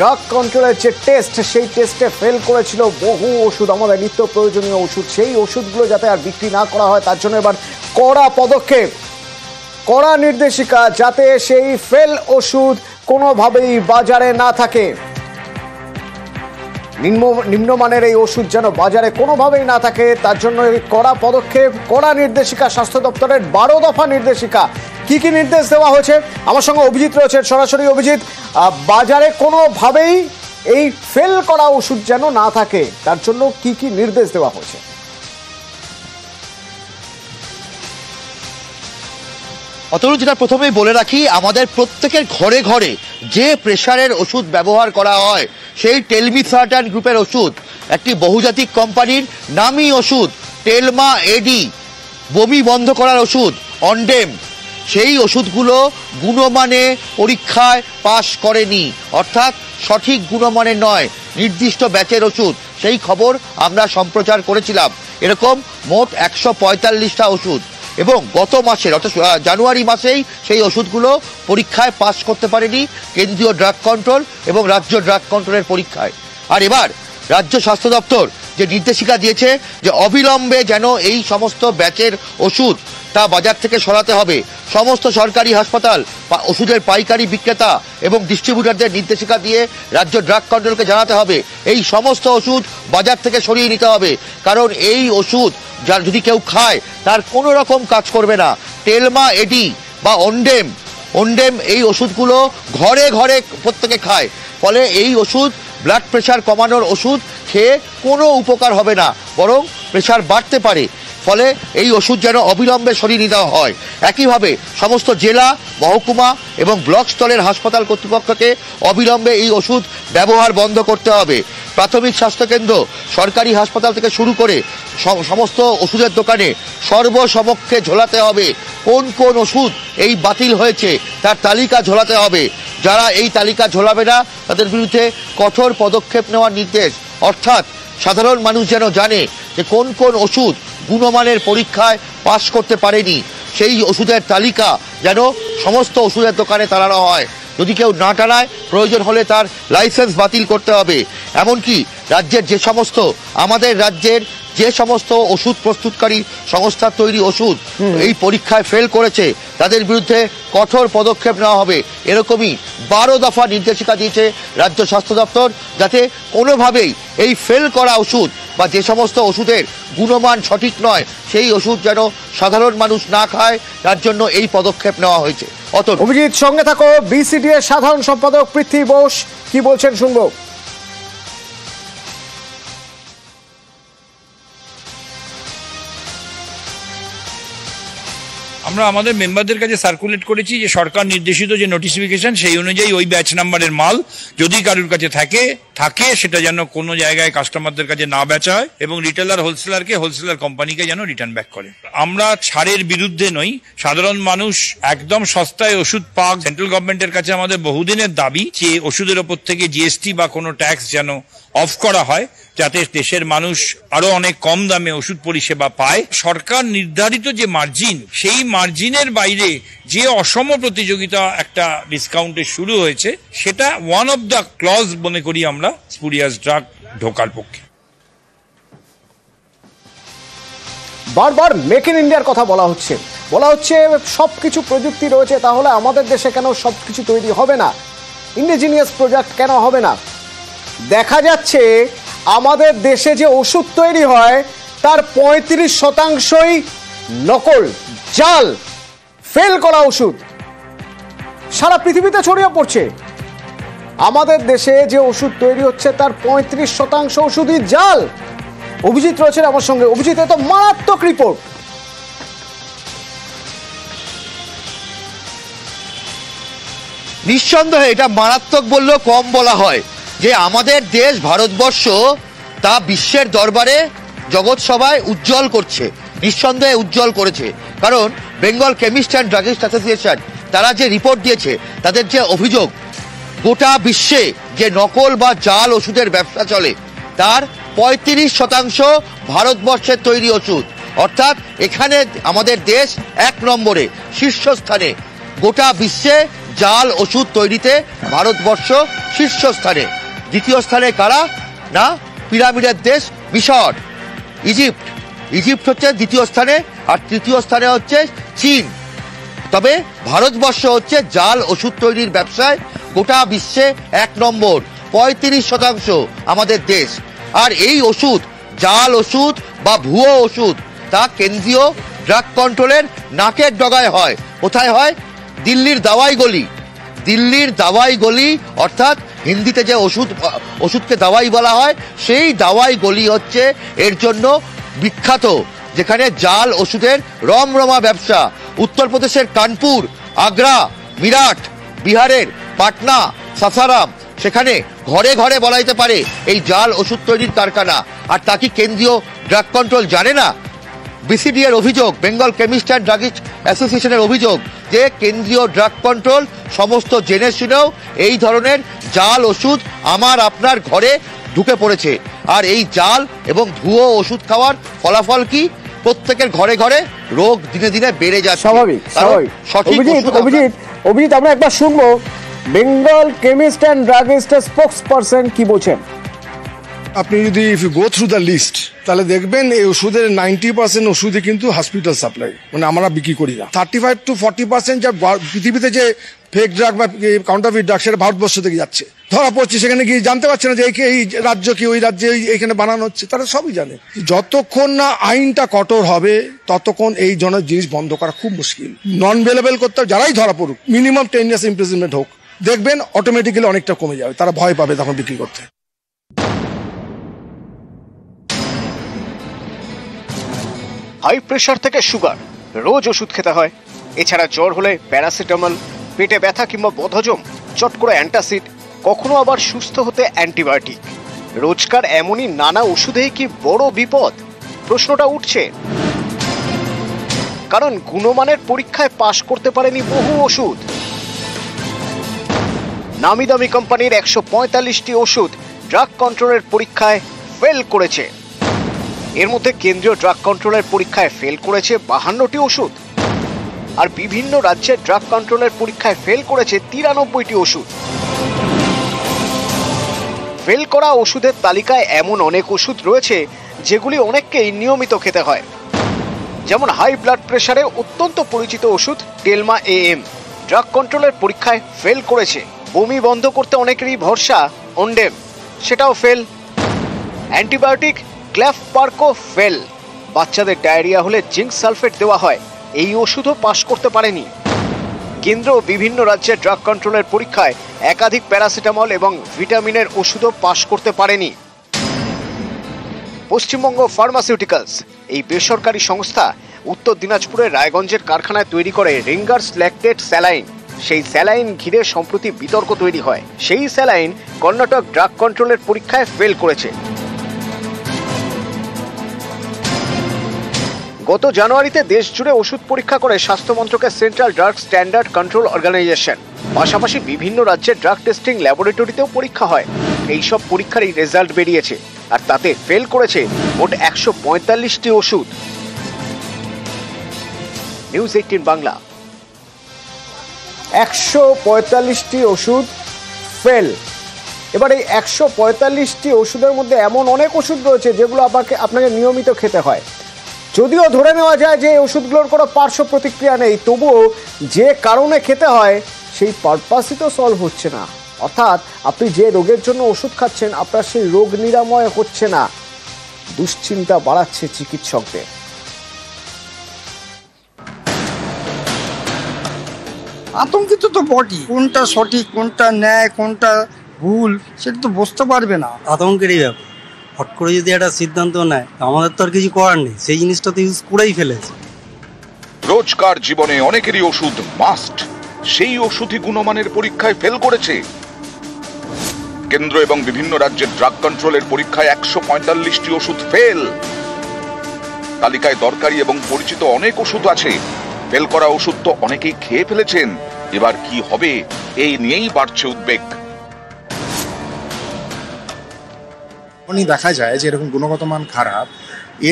Drug কন্ট্রোলের যে test, সেই টেস্টে ফেল করেছিল বহু ওষুধ, আমাদের নিত্য প্রয়োজনীয় ওষুধ। সেই ওষুধগুলো যাতে আর বিক্রি না করা হয় তার জন্য এবার কড়া পদক্ষেপ, কড়া নির্দেশিকা, যাতে সেই ফেল ওষুধ কোনোভাবেই বাজারে না থাকে। নিম্নমানের এই ওষুধ যেন বাজারে কোনোভাবেই না থাকে, তার জন্য এই কড়া পদক্ষেপ, কড়া নির্দেশিকা, স্বাস্থ্য দপ্তরের 12 দফা নির্দেশিকা। কি কি নির্দেশ দেওয়া হয়েছে? আমার সঙ্গে অভিজিৎ রয়েছে সরাসরি। অভিজিৎ, বাজারে কোনোভাবেই এই ফেল করা ওষুধ যেন না থাকে, তার জন্য কি কি নির্দেশ দেওয়া হয়েছে? অতএব যেটা প্রথমেই বলে রাখি, আমাদের প্রত্যেকের ঘরে ঘরে যে প্রেসারের ওষুধ ব্যবহার করা হয় সেই টেলমিসার্টান গ্রুপের ওষুধ, একটি বহুজাতিক কোম্পানির নামী ওষুধ টেলমা এডি, বমি বন্ধ করার ওষুধ অন্ডেম, সেই ওষুধগুলো গুণমানে পরীক্ষায় পাশ করেনি, অর্থাৎ সঠিক গুণমানের নয়, নির্দিষ্ট ব্যাচের ওষুধ। সেই খবর আমরা সম্প্রচার করেছিলাম। এরকম মোট 145টা ওষুধ, এবং গত মাসের অর্থাৎ জানুয়ারি মাসেই সেই ওষুধগুলো পরীক্ষায় পাস করতে পারেনি কেন্দ্রীয় ড্রাগ কন্ট্রোল এবং রাজ্য ড্রাগ কন্ট্রোলের পরীক্ষায়। আর এবার রাজ্য স্বাস্থ্য দপ্তর যে নির্দেশিকা দিয়েছে যে অবিলম্বে যেন এই সমস্ত ব্যাচের ওষুধ তা বাজার থেকে সরাতে হবে। সমস্ত সরকারি হাসপাতাল, ওষুধের পাইকারি বিক্রেতা এবং ডিস্ট্রিবিউটারদের নির্দেশিকা দিয়ে রাজ্য ড্রাগ কন্ট্রোলকে জানাতে হবে এই সমস্ত ওষুধ বাজার থেকে সরিয়ে নিতে হবে, কারণ এই ওষুধ যার যদি কেউ খায় তার কোনো রকম কাজ করবে না। টেলমা এডি বা অন্ডেম এই ওষুধগুলো ঘরে ঘরে প্রত্যেকে খায়, ফলে এই ওষুধ ব্লাড প্রেশার কমানোর ওষুধ খেয়ে কোনো উপকার হবে না, বরং প্রেশার বাড়তে পারে। ফলে এই ওষুধ যেন অবিলম্বে সরিয়ে নিতে হয়। একইভাবে সমস্ত জেলা, মহকুমা এবং ব্লক স্তরের হাসপাতাল কর্তৃপক্ষকে অবিলম্বে এই ওষুধ ব্যবহার বন্ধ করতে হবে। প্রাথমিক স্বাস্থ্যকেন্দ্র, সরকারি হাসপাতাল থেকে শুরু করে সমস্ত ওষুধের দোকানে সর্বসমক্ষে ঝোলাতে হবে কোন কোন ওষুধ এই বাতিল হয়েছে, তার তালিকা ঝোলাতে হবে। যারা এই তালিকা ঝোলাবে না তাদের বিরুদ্ধে কঠোর পদক্ষেপ নেওয়ার নির্দেশ, অর্থাৎ সাধারণ মানুষ যেন জানে যে কোন কোন ওষুধ গুণমানের পরীক্ষায় পাশ করতে পারেনি, সেই ওষুধের তালিকা যেন সমস্ত ওষুধের দোকানে টানানো হয়। যদি কেউ না টানায়, প্রয়োজন হলে তার লাইসেন্স বাতিল করতে হবে। এমনকি রাজ্যের আমাদের রাজ্যের যে সমস্ত ওষুধ প্রস্তুতকারী সংস্থার তৈরি ওষুধ এই পরীক্ষায় ফেল করেছে তাদের বিরুদ্ধে কঠোর পদক্ষেপ নেওয়া হবে। এরকমই 12 দফা নির্দেশিকা দিয়েছে রাজ্য স্বাস্থ্য দপ্তর, যাতে কোনোভাবেই এই ফেল করা ওষুধ বা যে সমস্ত ওষুধের গুণমান সঠিক নয় সেই ওষুধ যেন সাধারণ মানুষ না খায়, তার জন্য এই পদক্ষেপ নেওয়া হয়েছে। অভিজিৎ, সঙ্গে থাকো। বিসিডি এর সাধারণ সম্পাদক পৃথ্বী বোস কি বলছেন শুনবো। আমরা আমাদের মেম্বারদের কাছে সার্কুলেট করেছি যে সরকার নির্দেশিত যে নোটিফিকেশন সেই অনুযায়ী ওই ব্যাচ নাম্বারের মাল যদি কারোর কাছে থাকে সেটা যেন কোনো জায়গায় কাস্টমারদের কাছে না বেচা হয়, এবং রিটেলার হোলসেলার কোম্পানিকে যেন রিটার্ন ব্যাক করে। আমরা ছাড়ের বিরুদ্ধে নই, সাধারণ মানুষ একদম সস্তায় ওষুধ পাক। সেন্ট্রাল গভর্নমেন্টের কাছে আমাদের বহুদিনের দাবি যে ওষুধের ওপর থেকে জিএসটি বা কোনো ট্যাক্স যেন অফ করা হয়, যাতে দেশের মানুষ আরো অনেক কম দামে ওষুধ পরিষেবা পায়। সরকার নির্ধারিত যে মার্জিন, সেই মার্জিনের বাইরে যে অসম প্রতিযোগিতা একটা ডিসকাউন্টে শুরু হয়েছে, সেটা ওয়ান অফ দ্য ক্লজ মনে করি আমরা স্পুরিয়াস ড্রাগ ঢোকার পক্ষে। বারবার মেক ইন ইন্ডিয়ার কথা বলা হচ্ছে সবকিছু প্রযুক্তি রয়েছে, তাহলে আমাদের দেশে কেন সবকিছু তৈরি হবে না? ইন্ডিজিনিয়াস প্রোডাক্ট কেন হবে না? দেখা যাচ্ছে আমাদের দেশে যে ওষুধ তৈরি হয় তার 35%ই নকল, জাল, ফেল করা ওষুধ সারা পৃথিবীতে ছড়িয়ে পড়ছে। আমাদের দেশে যে ওষুধ তৈরি হচ্ছে তার 35% ওষুধই জাল। অভিজিৎ রয়েছেন আমার সঙ্গে। অভিজিৎ, এত মারাত্মক রিপোর্ট। নিঃসন্দেহে এটা মারাত্মক বললেও কম বলা হয় যে আমাদের দেশ ভারতবর্ষ তা বিশ্বের দরবারে জগৎ সভায় উজ্জ্বল করছে, নিঃসন্দেহে উজ্জ্বল করেছে। কারণ Bengal chemist and druggist association তারা যে রিপোর্ট দিয়েছে, তাদের যে অভিযোগ গোটা বিশ্বে যে নকল বা জাল ওষুধের ব্যবসা চলে তার 35% ভারতবর্ষের তৈরি ওষুধ, অর্থাৎ এখানে আমাদের দেশ 1 নম্বরে শীর্ষস্থানে। গোটা বিশ্বে জাল ওষুধ তৈরিতে ভারতবর্ষ শীর্ষস্থানে। দ্বিতীয় স্থানে কারা? না, পিরামিডের দেশ মিশর, ইজিপ্ট। ইজিপ্ট হচ্ছে দ্বিতীয় স্থানে, আর তৃতীয় স্থানে হচ্ছে চীন। তবে ভারতবর্ষ হচ্ছে জাল ওষুধ তৈরির ব্যবসায় গোটা বিশ্বে 1 নম্বর, 35% আমাদের দেশ। আর এই ওষুধ, জাল ওষুধ বা ভুয়ো ওষুধ, তা কেন্দ্রীয় ড্রাগ কন্ট্রোলের নাকের ডগায় হয়। কোথায় হয়? দিল্লির দাওয়াই গলি। দিল্লির দাওয়াই গলি, অর্থাৎ হিন্দিতে যে ওষুধকে দাওয়াই বলা হয়, সেই দাওয়াই গলি হচ্ছে এর জন্য বিখ্যাত, যেখানে জাল ওষুধের রমরমা ব্যবসা। উত্তরপ্রদেশের কানপুর, আগ্রা, মিরাট, বিহারের পাটনা, সাসারাম, সেখানে ঘরে ঘরে বলা যেতে পারে এই জাল ওষুধ তৈরির কারখানা। আর তা কি কেন্দ্রীয় ড্রাগ কন্ট্রোল জানে না? বিসিডি এর অভিযোগ, বেঙ্গল কেমিস্ট অ্যান্ড ড্রাগিস্ট অ্যাসোসিয়েশনের অভিযোগ, যে কেন্দ্রীয় ড্রাগ কন্ট্রোল সমস্ত জেনে শুনেও এই ধরনের জাল ওষুধ আমার আপনার ঘরে ঢুকে পড়েছে। আর এই জাল এবং ভুয়ো ওষুধ খাওয়ার ফলাফল কি? প্রত্যেকের ঘরে ঘরে রোগ দিনে দিনে বেড়ে যাচ্ছে। স্বাভাবিক। সঠিক অভিজিৎ, আমরা একবার শুনবো বেঙ্গল কেমিস্ট অ্যান্ড ড্রাগিস্টের স্পোকসপারসন কি বলছেন। আপনি যদি if you go through the list, তাহলে দেখবেন এই ওষুধের 90% ওষুধই কিন্তু হসপিটাল সাপ্লাই, মানে আমরা বিক্রি করি না। 35 to 40% যা পৃথিবীতে যে ফেক ড্রাগ বা কাউন্টারফিট ড্রাগ, সেটা ভারতবর্ষ থেকে যাচ্ছে, ধরা পড়ছে। সেখানে গিয়ে জানতে পারছে না যে এই রাজ্য কি, ওই রাজ্যে এইখানে বানানো হচ্ছে, তারা সবই জানে। যতক্ষণ না আইনটা কঠোর হবে ততক্ষণ এই ধরনের জিনিস বন্ধ করা খুব মুশকিল। নন অ্যাভেলেবল করতে হবে, যারাই ধরা পড়ুক, মিনিমাম 10 years ইমপ্রিজনমেন্ট হোক, দেখবেন অটোমেটিক্যালি অনেকটা কমে যাবে, তারা ভয় পাবে তখন বিক্রি করতে। হাই প্রেশার থেকে সুগার, রোজ ওষুধ খেতে হয়। এছাড়া জ্বর হলে প্যারাসিটামল, পেটে ব্যথা কিংবা বদহজম চট করে অ্যান্টাসিড, কখনো আবার সুস্থ হতে অ্যান্টিবায়োটিক। রোজকার এমনই নানা ওষুধেই কি বড় বিপদ? প্রশ্নটা উঠছে, কারণ গুণমানের পরীক্ষায় পাশ করতে পারেনি বহু ওষুধ। নামি দামি কোম্পানির 145টি ওষুধ ড্রাগ কন্ট্রোলের পরীক্ষায় ফেল করেছে। এর মধ্যে কেন্দ্রীয় ড্রাগ কন্ট্রোলের পরীক্ষায় ফেল করেছে 52টি ওষুধ, আর বিভিন্ন রাজ্যের ড্রাগ কন্ট্রোলের পরীক্ষায় ফেল করেছে 93টি ওষুধ। ফেল করা ওষুধের তালিকায় এমন অনেক ওষুধ রয়েছে যেগুলি অনেককেই নিয়মিত খেতে হয়। যেমন হাই ব্লাড প্রেশারে অত্যন্ত পরিচিত ওষুধ টেলমা AM ড্রাগ কন্ট্রোলের পরীক্ষায় ফেল করেছে। বমি বন্ধ করতে অনেকেরই ভরসা অন্ডেম, সেটাও ফেল। অ্যান্টিবায়োটিক ক্ল্যাফপার্কো ফেল। বাচ্চাদের ডায়রিয়া হলে জিঙ্ক সালফেট দেওয়া হয়, এই ওষুধও পাশ করতে পারেনি। কেন্দ্র বিভিন্ন রাজ্যের ড্রাগ কন্ট্রোলের পরীক্ষায় একাধিক প্যারাসিটামল এবং ভিটামিনের ওষুধও পাশ করতে পারেনি। পশ্চিমবঙ্গ ফার্মাসিউটিক্যালস, এই বেসরকারি সংস্থা উত্তর দিনাজপুরের রায়গঞ্জের কারখানায় তৈরি করে রিঙ্গার্স ল্যাকটেট স্যালাইন। সেই স্যালাইন ঘিরে সম্প্রতি বিতর্ক তৈরি হয়। সেই স্যালাইন কর্ণাটক ড্রাগ কন্ট্রোলের পরীক্ষায় ফেল করেছে। গত জানুয়ারিতে দেশ জুড়ে ওষুধ পরীক্ষা করে স্বাস্থ্য মন্ত্রকের central drug standard control organisation. পাশাপাশি বিভিন্ন রাজ্যের ড্রাগ টেস্টিং ল্যাবরেটরিতেও পরীক্ষা হয়। এইসব পরীক্ষারই রেজাল্ট বেরিয়েছে, আর তাতে ফেল করেছে মোট 145টি ওষুধ। নিউজ 18 বাংলা। 145টি ওষুধ ফেল। এবার এই 145টি ওষুধের মধ্যে এমন অনেক ওষুধ রয়েছে যেগুলো আপনাকে নিয়মিত খেতে হয়। যদিও ধরে নেওয়া যায় যে ওষুধগুলোর কোনো পার্শ্ব প্রতিক্রিয়া নেই, তবুও যে কারণে খেতে হয় সেই পারপাসই তো সলভ হচ্ছে না। অর্থাৎ আপনি যে রোগের জন্য ওষুধ খাচ্ছেন, আপনার সেই রোগ নিরাময় হচ্ছে না। দুশ্চিন্তা বাড়াচ্ছে চিকিৎসকদের। আতঙ্কিত তো বটে, কোনটা সঠিক, কোনটা ন্যায়, কোনটা ভুল, সেটা তো বুঝতে পারবে না। আতঙ্কেরই ব্যাপার। হট করে যদি একটা সিদ্ধান্ত নেয়, আমাদের তো আর কিছু করার নেই, সেই জিনিসটা তো ইউজ করেই ফেলেছে। রোজকার জীবনে অনেকেরই ওষুধ মাস্ট, সেই ওষুধই গুণমানের পরীক্ষায় ফেল করেছে। কেন্দ্র এবং বিভিন্ন রাজ্যের ড্রাগ কন্ট্রোলের পরীক্ষায় 145টি ওষুধ ফেল। তালিকায় দরকারি এবং পরিচিত অনেক ওষুধ আছে। ফেল করা ওষুধ তো অনেকেই খেয়ে ফেলেছেন। এবার কি হবে, এই নিয়েই বাড়ছে উদ্বেগ। দেখা যায় যে এরকম গুণগত মান খারাপ,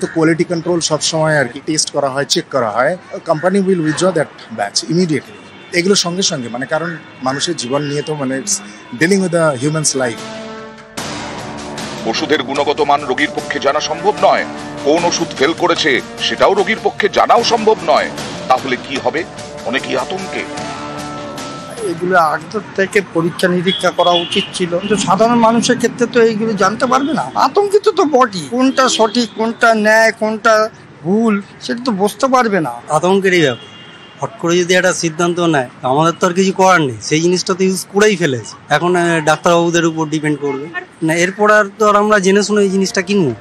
তো কোয়ালিটি কন্ট্রোল সবসময় আর কি টেস্ট করা হয়, চেক করা হয়। Company will withdraw that batch immediately. এগুলোর সঙ্গে সঙ্গে মানে কারণ মানুষের জীবন নিয়ে তো মানে dealing with the humans life. ওষুধের গুণগত মান রোগীর পক্ষে জানা সম্ভব নয়, কোন ওষুধ ফেল করেছে সেটাও রোগীর পক্ষে জানাও সম্ভব নয়। তাহলে কি হবে? অনেকেই আতঙ্কে। এগুলো আগে থেকে পরীক্ষা নিরীক্ষা করা উচিত ছিল, কিন্তু সাধারণ মানুষের ক্ষেত্রে তো এইগুলো জানতে পারবে না। আতঙ্কিত তো বটে, কোনটা সঠিক কোনটা ন্যায় কোনটা ভুল সেটা তো বুঝতে পারবে না। আতঙ্কেরই ব্যাপার। হট করে যদি একটা সিদ্ধান্ত নেয় আমাদের তো আর কিছু করার নেই, সেই জিনিসটা তো ইউজ করেই ফেলেছে। এখন ডাক্তারবাবুদের উপর ডিপেন্ড করবে না, এরপর আর তো আর আমরা জেনে শুনে এই জিনিসটা কিনবো।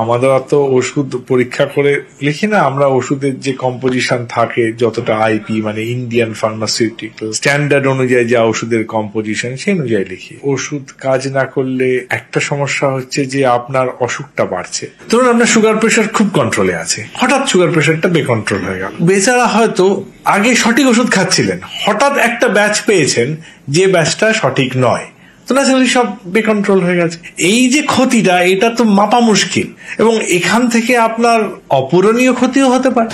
আমাদের অত ওষুধ পরীক্ষা করে লিখি না, আমরা ওষুধের যে কম্পোজিশন থাকে যতটা আইপি মানে ইন্ডিয়ান ফার্মাসিউটিক্যাল স্ট্যান্ডার্ড অনুযায়ী যা ওষুধের কম্পোজিশন সেই অনুযায়ী লিখি। ওষুধ কাজ না করলে একটা সমস্যা হচ্ছে যে আপনার অসুখটা বাড়ছে। ধরুন আপনার সুগার প্রেশার খুব কন্ট্রোলে আছে, হঠাৎ সুগার প্রেশারটা বেকন্ট্রোল হয়ে গেল। বেচারা হয়তো আগে সঠিক ওষুধ খাচ্ছিলেন, হঠাৎ একটা ব্যাচ পেয়েছেন যে ব্যাচটা সঠিক নয়, তো ন্যাচারালি সব বেকন্ট্রোল হয়ে গেছে। এই যে ক্ষতিটা এটা তো মাপা মুশকিল, এবং এখান থেকে আপনার অপূরণীয় ক্ষতিও হতে পারে।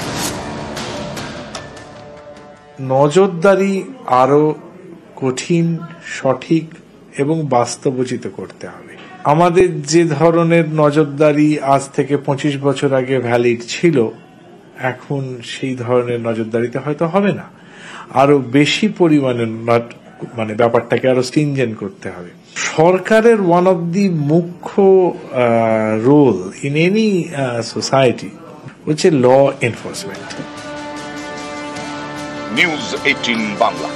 নজরদারি আরো কঠিন, সঠিক এবং বাস্তবোচিত করতে হবে। আমাদের যে ধরনের নজরদারি আজ থেকে 25 বছর আগে ভ্যালিড ছিল, এখন সেই ধরনের নজরদারিতে হয়তো হবে না। আরো বেশি পরিমাণে মানে ব্যাপারটাকে আরো স্ট্রিনজেন্ট করতে হবে। সরকারের ওয়ান অফ দি মুখ্য রোল ইন এনি সোসাইটি হচ্ছে ল এনফোর্সমেন্ট। নিউজ 18 বাংলা।